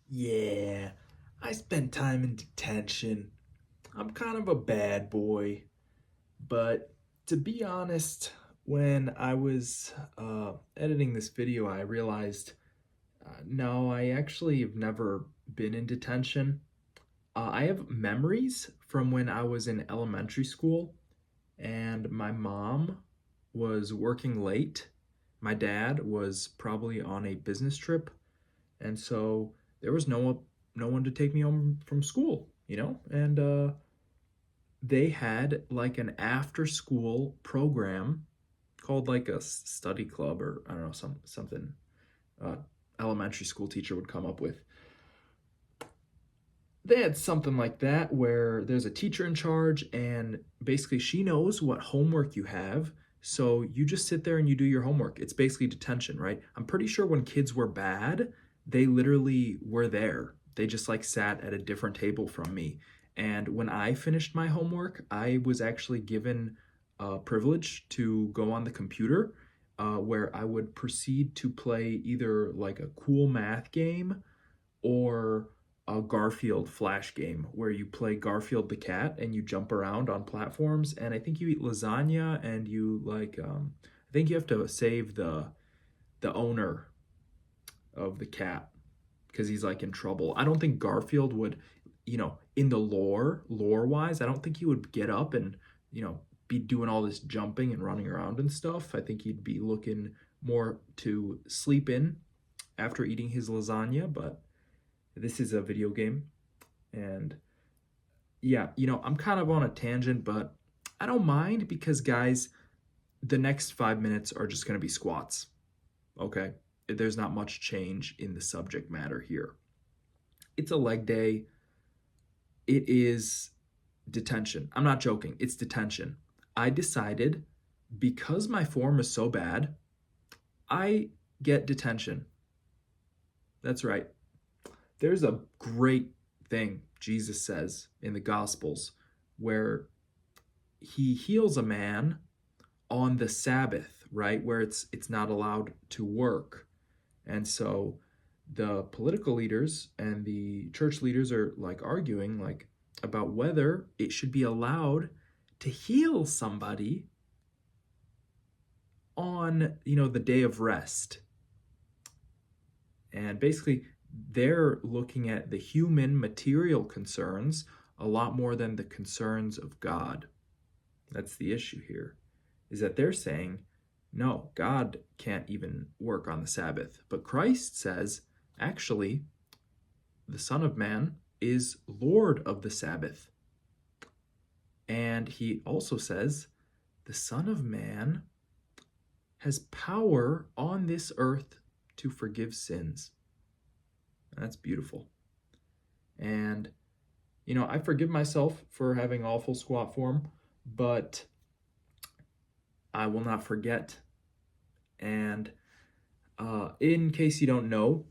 Yeah, I spent time in detention. I'm kind of a bad boy, but to be honest, when I was editing this video, I realized no, I actually have never been in detention. I have memories from when I was in elementary school and my mom was working late. My dad was probably on a business trip, and so there was no one to take me home from school, and they had like an after school program called like a study club, or I don't know, something uh elementary school teacher would come up with. They had something like that where there's a teacher in charge, and basically she knows what homework you have, so you just sit there and you do your homework. It's basically detention, right? I'm pretty sure when kids were bad, they literally were there. They just like sat at a different table from me, and when I finished my homework, I was actually given a privilege to go on the computer, where I would proceed to play either like a cool math game or a Garfield flash game where you play Garfield the cat and you jump around on platforms. And I think you eat lasagna, and you like I think you have to save the owner of the cat because he's like in trouble. I don't think Garfield would, in the lore wise, I don't think he would get up and, be doing all this jumping and running around and stuff. I think he'd be looking more to sleep in after eating his lasagna, but this is a video game. And yeah, I'm kind of on a tangent, but I don't mind because, guys, the next 5 minutes are just going to be squats. Okay. There's not much change in the subject matter here. It's a leg day. It is detention. I'm not joking. It's detention. I decided because my form is so bad, I get detention. That's right. There's a great thing Jesus says in the Gospels where he heals a man on the Sabbath, right? Where it's not allowed to work. And so the political leaders and the church leaders are like arguing like about whether it should be allowed to heal somebody on, the day of rest. And basically they're looking at the human material concerns a lot more than the concerns of God. That's the issue here, is that they're saying, no, God can't even work on the Sabbath. But Christ says, actually, the Son of Man is Lord of the Sabbath. And he also says, the Son of Man has power on this earth to forgive sins. And that's beautiful. And, I forgive myself for having awful squat form, but I will not forget. And in case you don't know,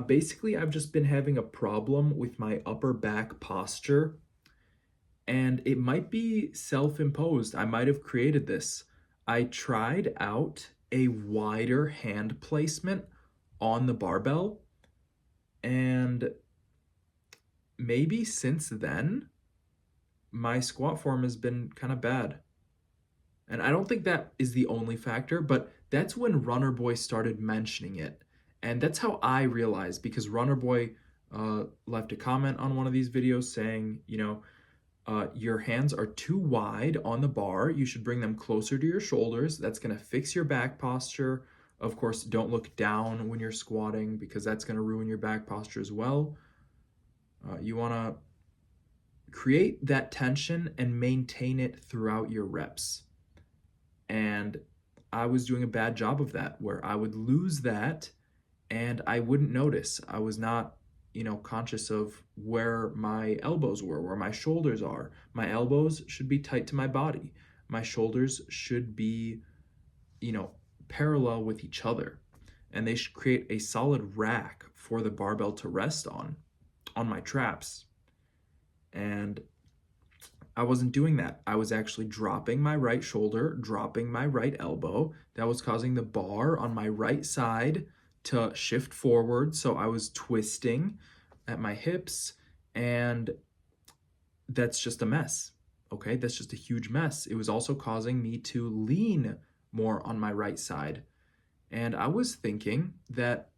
basically I've just been having a problem with my upper back posture, and it might be self-imposed. I might have created this. I tried out a wider hand placement on the barbell, and maybe since then, my squat form has been kind of bad. And I don't think that is the only factor, but that's when Runner Boy started mentioning it. And that's how I realized, because Runner Boy left a comment on one of these videos saying, your hands are too wide on the bar. You should bring them closer to your shoulders. That's going to fix your back posture. Of course, don't look down when you're squatting because that's going to ruin your back posture as well. You want to create that tension and maintain it throughout your reps. And I was doing a bad job of that, where I would lose that and I wouldn't notice. I was not, conscious of where my elbows were, where my shoulders are. My elbows should be tight to my body. My shoulders should be, parallel with each other. And they should create a solid rack for the barbell to rest on my traps. And I wasn't doing that. I was actually dropping my right shoulder, dropping my right elbow. That was causing the bar on my right side to shift forward. So I was twisting at my hips, and that's just a mess. Okay, that's just a huge mess. It was also causing me to lean more on my right side. And I was thinking that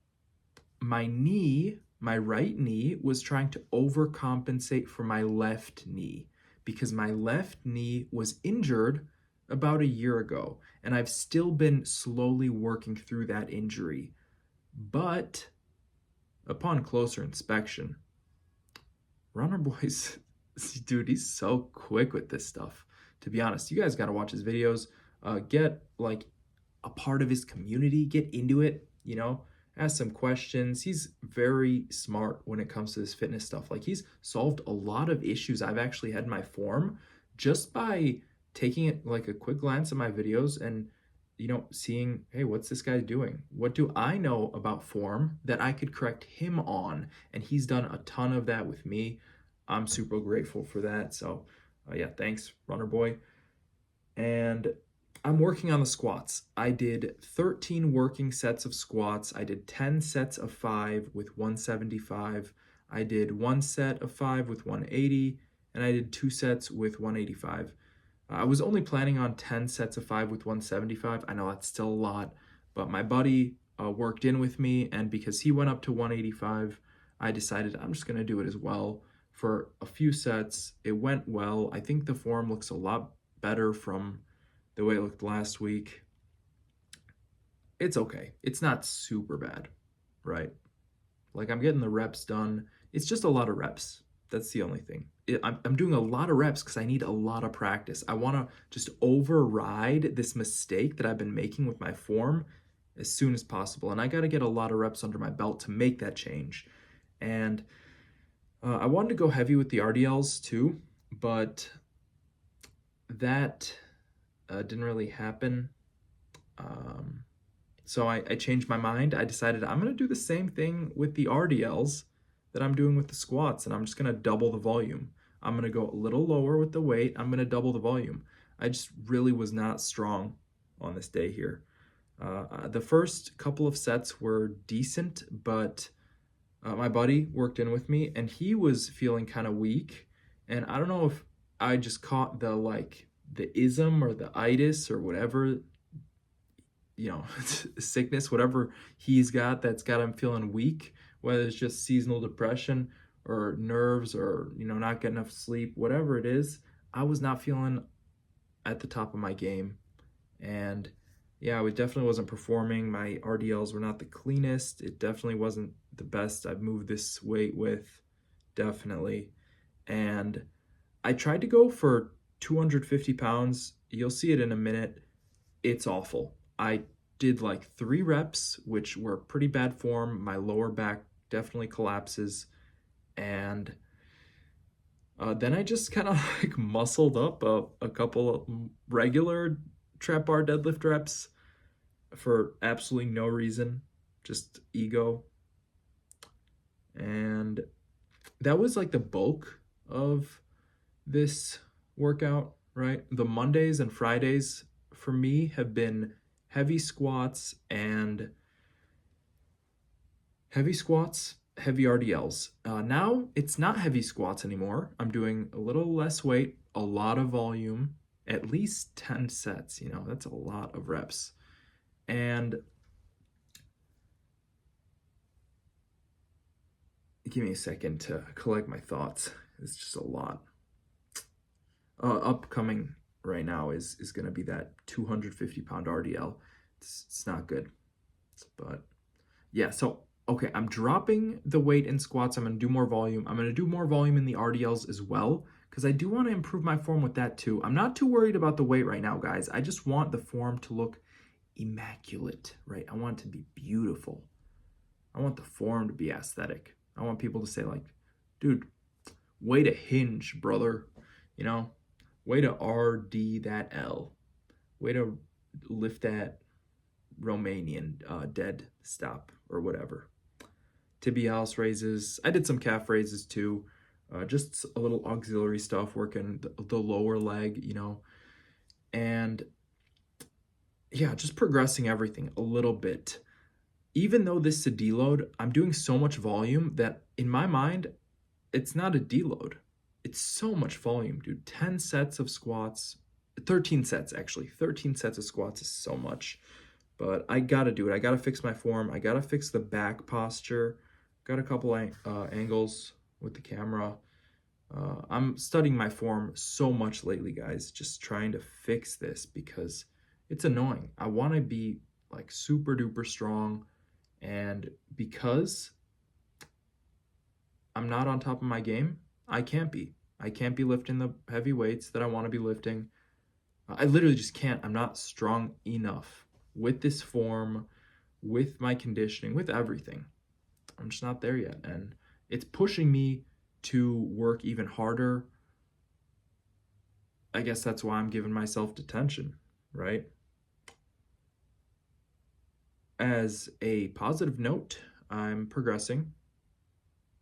my knee, my right knee, was trying to overcompensate for my left knee because my left knee was injured about a year ago. And I've still been slowly working through that injury. But upon closer inspection, Runner Boy's, dude, he's so quick with this stuff. To be honest, you guys got to watch his videos. Get like a part of his community, get into it, you know, ask some questions. He's very smart when it comes to this fitness stuff. Like, he's solved a lot of issues I've actually had in my form just by taking it like a quick glance at my videos and, you know, seeing, hey, what's this guy doing? What do I know about form that I could correct him on? And he's done a ton of that with me. I'm super grateful for that. So yeah, thanks, Runner Boy. And I'm working on the squats. I did 13 working sets of squats. I did 10 sets of 5 with 175. I did 1 set of 5 with 180, and I did 2 sets with 185. I was only planning on 10 sets of 5 with 175. I know that's still a lot, but my buddy worked in with me, and because he went up to 185, I decided I'm just going to do it as well. For a few sets, it went well. I think the form looks a lot better from the way it looked last week. It's okay. It's not super bad, right? Like, I'm getting the reps done. It's just a lot of reps. That's the only thing. I'm doing a lot of reps because I need a lot of practice. I want to just override this mistake that I've been making with my form as soon as possible. And I got to get a lot of reps under my belt to make that change. And I wanted to go heavy with the RDLs too, but that didn't really happen. So I changed my mind. I decided I'm going to do the same thing with the RDLs that I'm doing with the squats, and I'm just going to double the volume. I'm going to go a little lower with the weight. I'm going to double the volume. I just really was not strong on this day here. The first couple of sets were decent, but my buddy worked in with me, and he was feeling kind of weak. And I don't know if I just caught the ism or the itis or whatever, you know, sickness, whatever he's got that's got him feeling weak, whether it's just seasonal depression or nerves or, you know, not getting enough sleep, whatever it is. I was not feeling at the top of my game. And yeah, I definitely wasn't performing. My RDLs were not the cleanest. It definitely wasn't the best I've moved this weight with, definitely. And I tried to go for 250 pounds. You'll see it in a minute. It's awful. I did like 3 reps, which were pretty bad form. My lower back definitely collapses. And then I just kind of like muscled up a couple of regular trap bar deadlift reps for absolutely no reason, just ego. And that was like the bulk of this workout, right? The Mondays and Fridays for me have been heavy squats, heavy RDLs. Now it's not heavy squats anymore. I'm doing a little less weight, a lot of volume, at least 10 sets, you know, that's a lot of reps. And give me a second to collect my thoughts. It's just a lot. Upcoming right now is going to be that 250 pound RDL. It's not good, but yeah. So, okay, I'm dropping the weight in squats. I'm going to do more volume. I'm going to do more volume in the RDLs as well, because I do want to improve my form with that too. I'm not too worried about the weight right now, guys. I just want the form to look immaculate, right? I want it to be beautiful. I want the form to be aesthetic. I want people to say like, dude, way to hinge, brother. You know, way to RD that L. Way to lift that Romanian dead stop or whatever. Tibialis raises. I did some calf raises too. Just a little auxiliary stuff, working the lower leg, you know. And yeah, just progressing everything a little bit. even though this is a deload, I'm doing so much volume that in my mind, it's not a deload. It's so much volume, dude. 10 sets of squats, 13 sets actually. 13 sets of squats is so much. But I gotta do it. I gotta fix my form. I gotta fix the back posture. Got a couple angles with the camera. I'm studying my form so much lately, guys. Just trying to fix this because it's annoying. I want to be like super duper strong, and because I'm not on top of my game, I can't be. I can't be lifting the heavy weights that I want to be lifting. I literally just can't. I'm not strong enough with this form, with my conditioning, with everything. I'm just not there yet. And it's pushing me to work even harder. I guess that's why I'm giving myself detention, right? As a positive note, I'm progressing.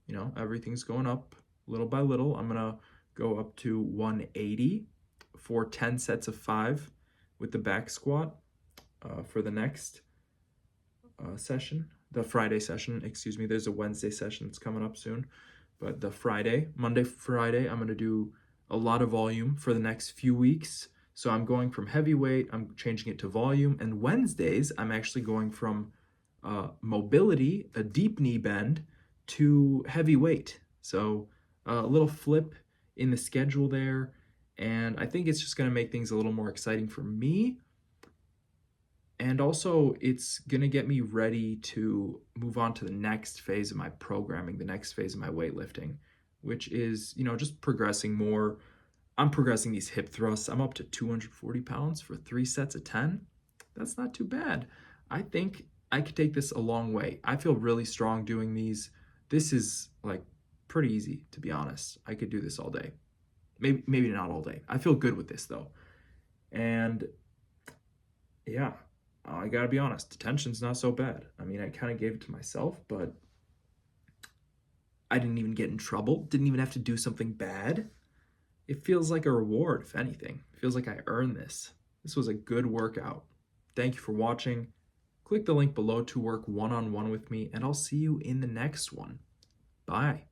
You know, everything's going up little by little. I'm going to go up to 180 for 10 sets of 5 with the back squat for the next session. The Friday session, excuse me. There's a Wednesday session that's coming up soon. But the Monday, Friday, I'm going to do a lot of volume for the next few weeks. So I'm going from heavyweight, I'm changing it to volume. And Wednesdays, I'm actually going from mobility, a deep knee bend, to heavyweight. So a little flip in the schedule there. And I think it's just going to make things a little more exciting for me. And also, it's going to get me ready to move on to the next phase of my programming, the next phase of my weightlifting, which is, you know, just progressing more. I'm progressing these hip thrusts. I'm up to 240 pounds for 3 sets of 10. That's not too bad. I think I could take this a long way. I feel really strong doing these. This is like pretty easy, to be honest. I could do this all day. Maybe not all day. I feel good with this though. And yeah. I gotta be honest, detention's not so bad. I mean, I kind of gave it to myself, but I didn't even get in trouble. Didn't even have to do something bad. It feels like a reward, if anything. It feels like I earned this. This was a good workout. Thank you for watching. Click the link below to work one-on-one with me, and I'll see you in the next one. Bye.